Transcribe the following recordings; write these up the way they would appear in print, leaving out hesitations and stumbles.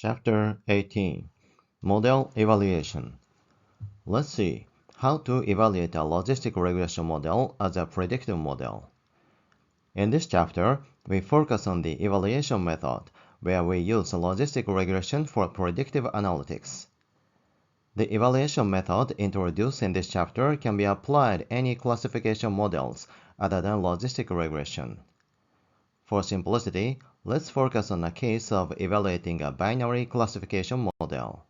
Chapter 18 Model Evaluation. Let's see how to evaluate a logistic regression model as a predictive model. In this chapter, we focus on the evaluation method, where we use logistic regression for predictive analytics. The evaluation method introduced in this chapter can be applied to any classification models other than logistic regression. For simplicity, let's focus on a case of evaluating a binary classification model.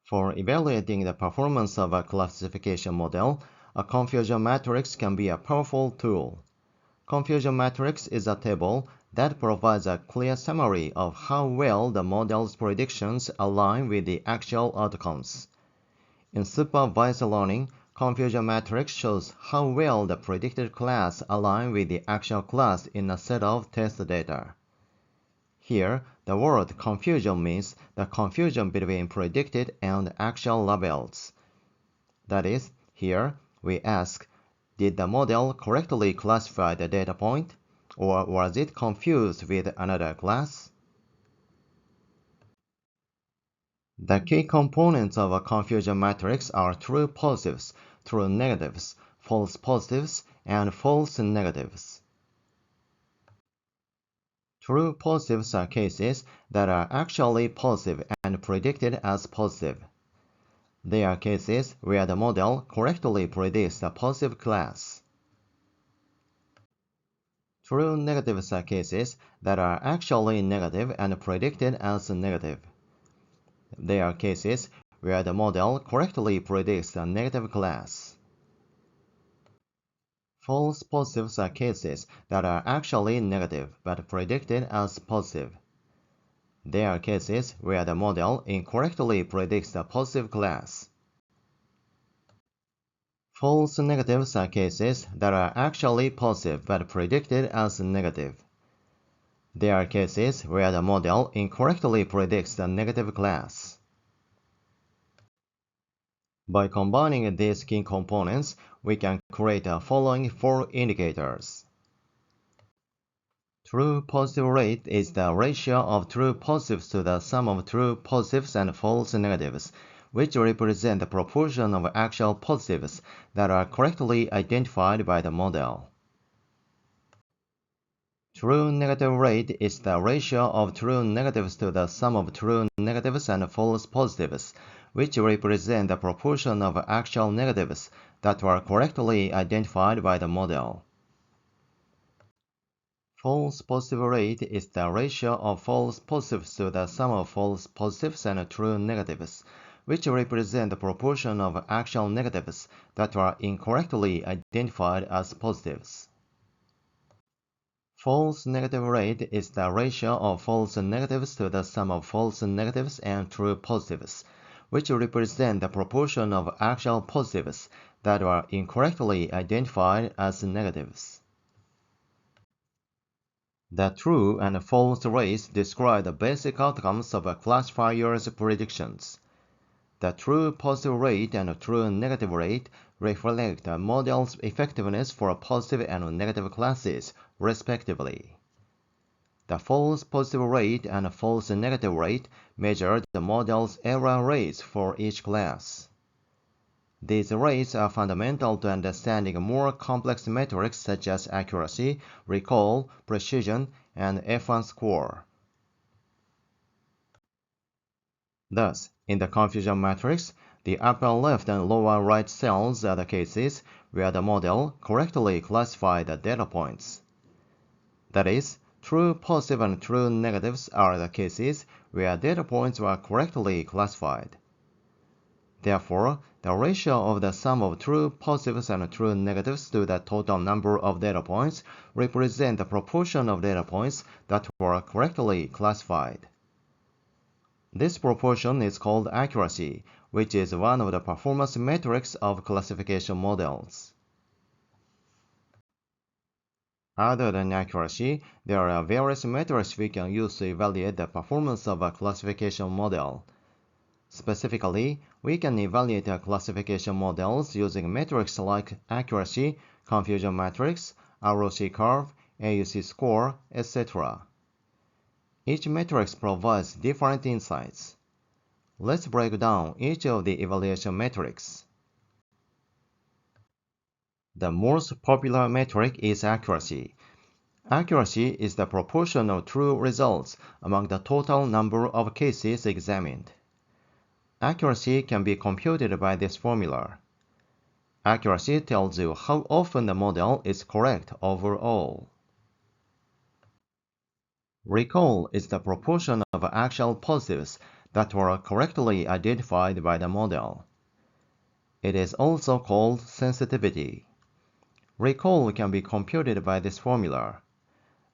For evaluating the performance of a classification model, a confusion matrix can be a powerful tool. Confusion matrix is a table that provides a clear summary of how well the model's predictions align with the actual outcomes. In supervised learning, confusion matrix shows how well the predicted class aligns with the actual class in a set of test data. Here, the word confusion means the confusion between predicted and actual labels. That is, here we ask, did the model correctly classify the data point, or was it confused with another class? The key components of a confusion matrix are true positives, true negatives, false positives, and false negatives. True positives are cases that are actually positive and predicted as positive. They are cases where the model correctly predicts a positive class. True negatives are cases that are actually negative and predicted as negative. They are cases where the model correctly predicts a negative class. False positives are cases that are actually negative but predicted as positive. They are cases where the model incorrectly predicts a positive class. False negatives are cases that are actually positive but predicted as negative. They are cases where the model incorrectly predicts the negative class. By combining these key components, we can create the following four indicators. True positive rate is the ratio of true positives to the sum of true positives and false negatives, which represent the proportion of actual positives that are correctly identified by the model. True negative rate is the ratio of true negatives to the sum of true negatives and false positives, which represent the proportion of actual negatives that were correctly identified by the model. False positive rate is the ratio of false positives to the sum of false positives and true negatives, which represent the proportion of actual negatives that were incorrectly identified as positives. False negative rate is the ratio of false negatives to the sum of false negatives and true positives, which represent the proportion of actual positives that were incorrectly identified as negatives. The true and false rates describe the basic outcomes of a classifier's predictions. The true positive rate and true negative rate reflect the model's effectiveness for positive and negative classes, respectively. The false positive rate and false negative rate measure the model's error rates for each class. These rates are fundamental to understanding more complex metrics such as accuracy, recall, precision, and F1 score. Thus, in the confusion matrix, the upper left and lower right cells are the cases where the model correctly classified the data points. That is, true positive and true negatives are the cases where data points were correctly classified. Therefore, the ratio of the sum of true positives and true negatives to the total number of data points represents the proportion of data points that were correctly classified. This proportion is called accuracy, which is one of the performance metrics of classification models. Other than accuracy, there are various metrics we can use to evaluate the performance of a classification model. Specifically, we can evaluate classification models using metrics like accuracy, confusion matrix, ROC curve, AUC score, etc. Each matrix provides different insights. Let's break down each of the evaluation metrics. The most popular metric is accuracy. Accuracy is the proportion of true results among the total number of cases examined. Accuracy can be computed by this formula. Accuracy tells you how often the model is correct overall. Recall is the proportion of actual positives that were correctly identified by the model. It is also called sensitivity. Recall can be computed by this formula.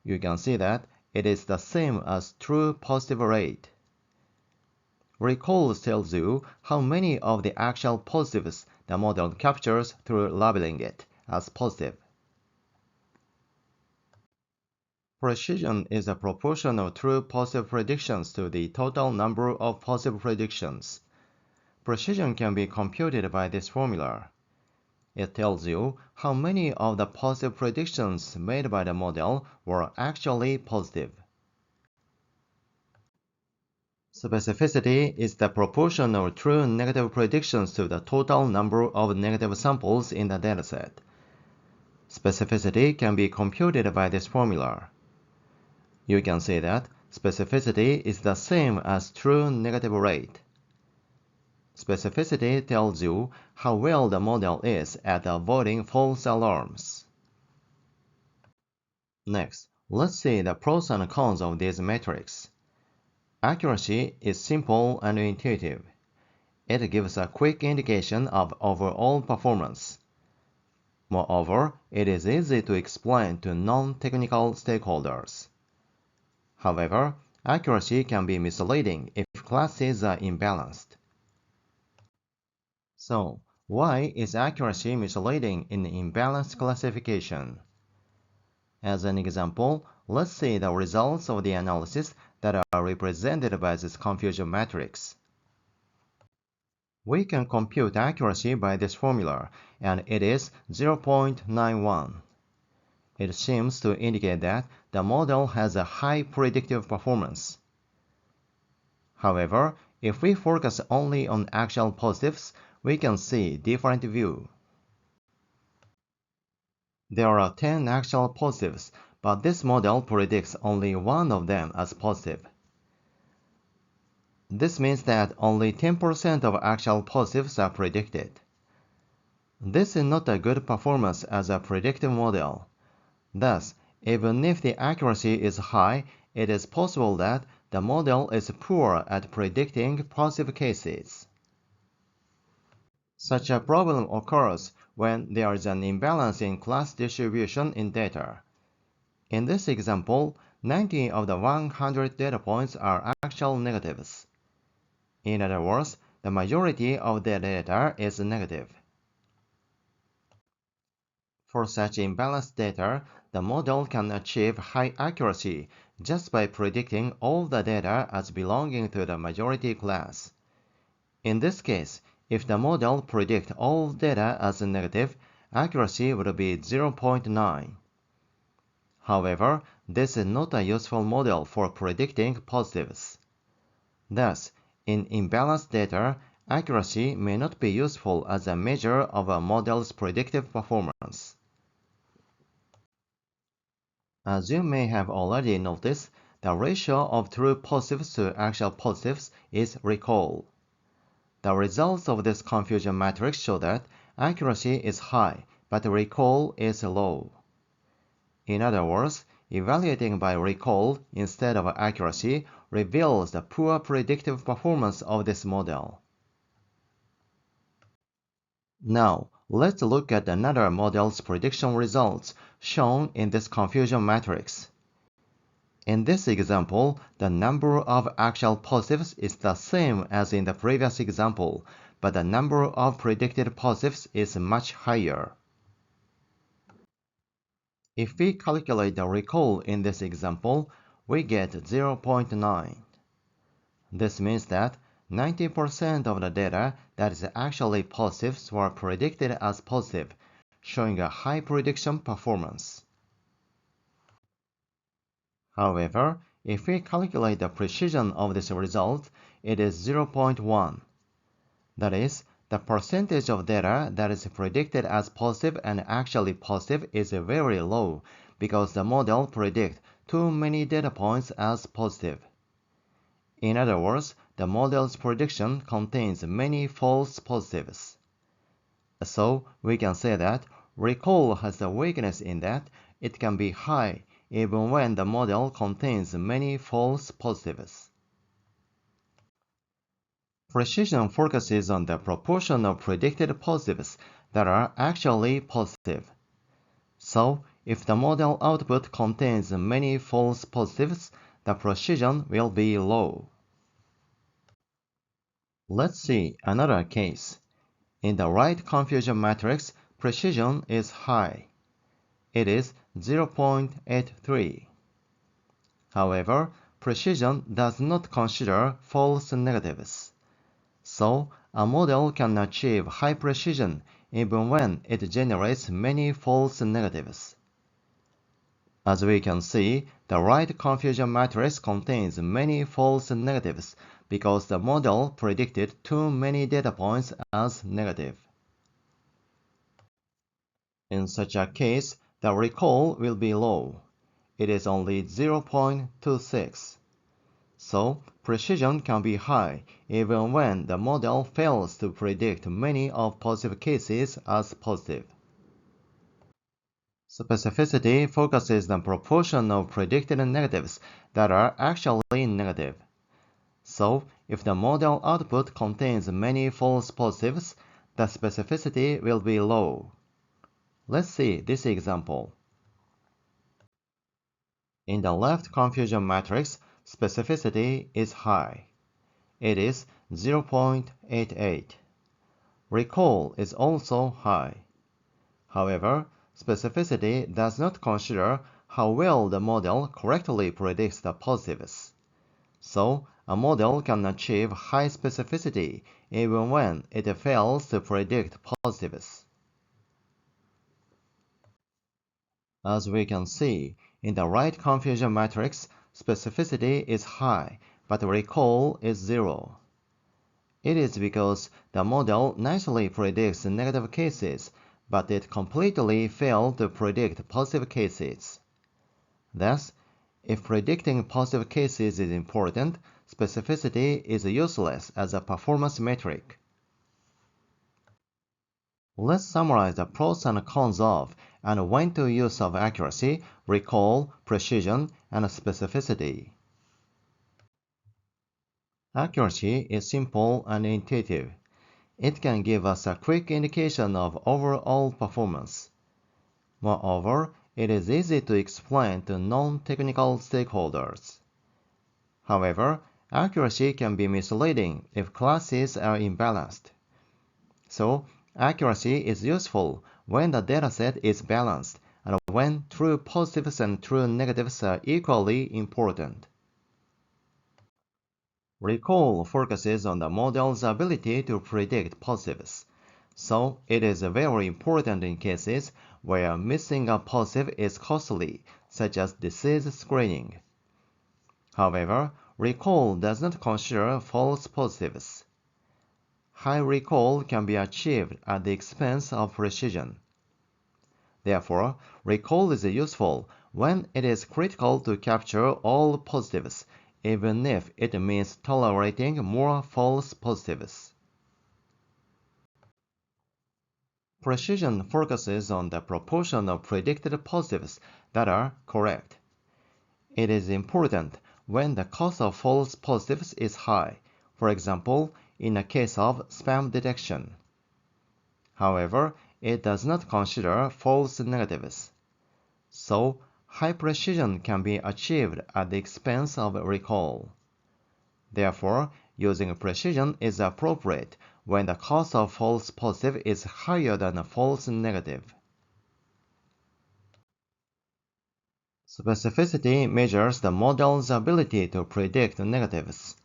You can see that it is the same as true positive rate. Recall tells you how many of the actual positives the model captures through labeling it as positive. Precision is a proportion of true positive predictions to the total number of positive predictions. Precision can be computed by this formula. It tells you how many of the positive predictions made by the model were actually positive. Specificity is the proportion of true negative predictions to the total number of negative samples in the dataset. Specificity can be computed by this formula. You can see that specificity is the same as true negative rate. Specificity tells you how well the model is at avoiding false alarms. Next, let's see the pros and cons of these metrics. Accuracy is simple and intuitive. It gives a quick indication of overall performance. Moreover, it is easy to explain to non-technical stakeholders. However, accuracy can be misleading if classes are imbalanced. So, why is accuracy misleading in imbalanced classification? As an example, let's see the results of the analysis that are represented by this confusion matrix. We can compute accuracy by this formula, and it is 0.91. It seems to indicate that the model has a high predictive performance. However, if we focus only on actual positives, we can see different view. There are 10 actual positives, but this model predicts only one of them as positive. This means that only 10% of actual positives are predicted. This is not a good performance as a predictive model. Thus, even if the accuracy is high, it is possible that the model is poor at predicting positive cases. Such a problem occurs when there is an imbalance in class distribution in data. In this example, 90 of the 100 data points are actual negatives. In other words, the majority of the data is negative. For such imbalanced data, the model can achieve high accuracy just by predicting all the data as belonging to the majority class. In this case, if the model predicts all data as negative, accuracy would be 0.9. However, this is not a useful model for predicting positives. Thus, in imbalanced data, accuracy may not be useful as a measure of a model's predictive performance. As you may have already noticed, the ratio of true positives to actual positives is recall. The results of this confusion matrix show that accuracy is high, but recall is low. In other words, evaluating by recall instead of accuracy reveals the poor predictive performance of this model. Now, let's look at another model's prediction results shown in this confusion matrix. In this example, the number of actual positives is the same as in the previous example, but the number of predicted positives is much higher. If we calculate the recall in this example, we get 0.9. This means that 90% of the data that is actually positives were predicted as positive, showing a high prediction performance. However, If we calculate the precision of this result, it is 0.1. That is, the percentage of data that is predicted as positive and actually positive is very low because the model predicts too many data points as positive. In other words, the model's prediction contains many false positives. So we can say that recall has the weakness in that it can be high even when the model contains many false positives. Precision focuses on the proportion of predicted positives that are actually positive. So, if the model output contains many false positives, the precision will be low. Let's see another case. In the right confusion matrix, precision is high. It is 0.83. However, precision does not consider false negatives. So, a model can achieve high precision even when it generates many false negatives. As we can see, the right confusion matrix contains many false negatives because the model predicted too many data points as negative. In such a case, the recall will be low. It is only 0.26. So, precision can be high even when the model fails to predict many of positive cases as positive. Specificity focuses on the proportion of predicted negatives that are actually negative. So, if the model output contains many false positives, the specificity will be low. Let's see this example. In the left confusion matrix, specificity is high. It is 0.88. Recall is also high. However, specificity does not consider how well the model correctly predicts the positives. So, a model can achieve high specificity even when it fails to predict positives. As we can see, in the right confusion matrix, specificity is high, but recall is 0. It is because the model nicely predicts negative cases, but it completely failed to predict positive cases. Thus, if predicting positive cases is important, specificity is useless as a performance metric. Let's summarize the pros and cons of and when to use of accuracy, recall, precision, and specificity. Accuracy is simple and intuitive. It can give us a quick indication of overall performance. Moreover, it is easy to explain to non-technical stakeholders. However, accuracy can be misleading if classes are imbalanced. So, accuracy is useful when the dataset is balanced and when true positives and true negatives are equally important. Recall focuses on the model's ability to predict positives, so it is very important in cases where missing a positive is costly, such as disease screening. However, recall does not consider false positives. High recall can be achieved at the expense of precision. Therefore, recall is useful when it is critical to capture all positives, even if it means tolerating more false positives. Precision focuses on the proportion of predicted positives that are correct. It is important when the cost of false positives is high, for example, in a case of spam detection. However, it does not consider false negatives. So, high precision can be achieved at the expense of recall. Therefore, using precision is appropriate when the cost of false positive is higher than a false negative. Specificity measures the model's ability to predict negatives.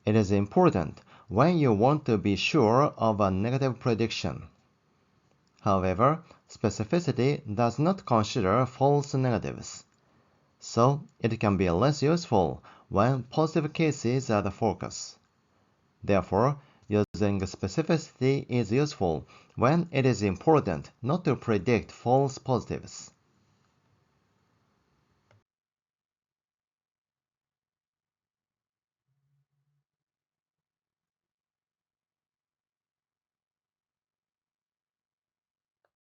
It is important when you want to be sure of a negative prediction. However, specificity does not consider false negatives. so it can be less useful when positive cases are the focus. Therefore, using specificity is useful when it is important not to predict false positives.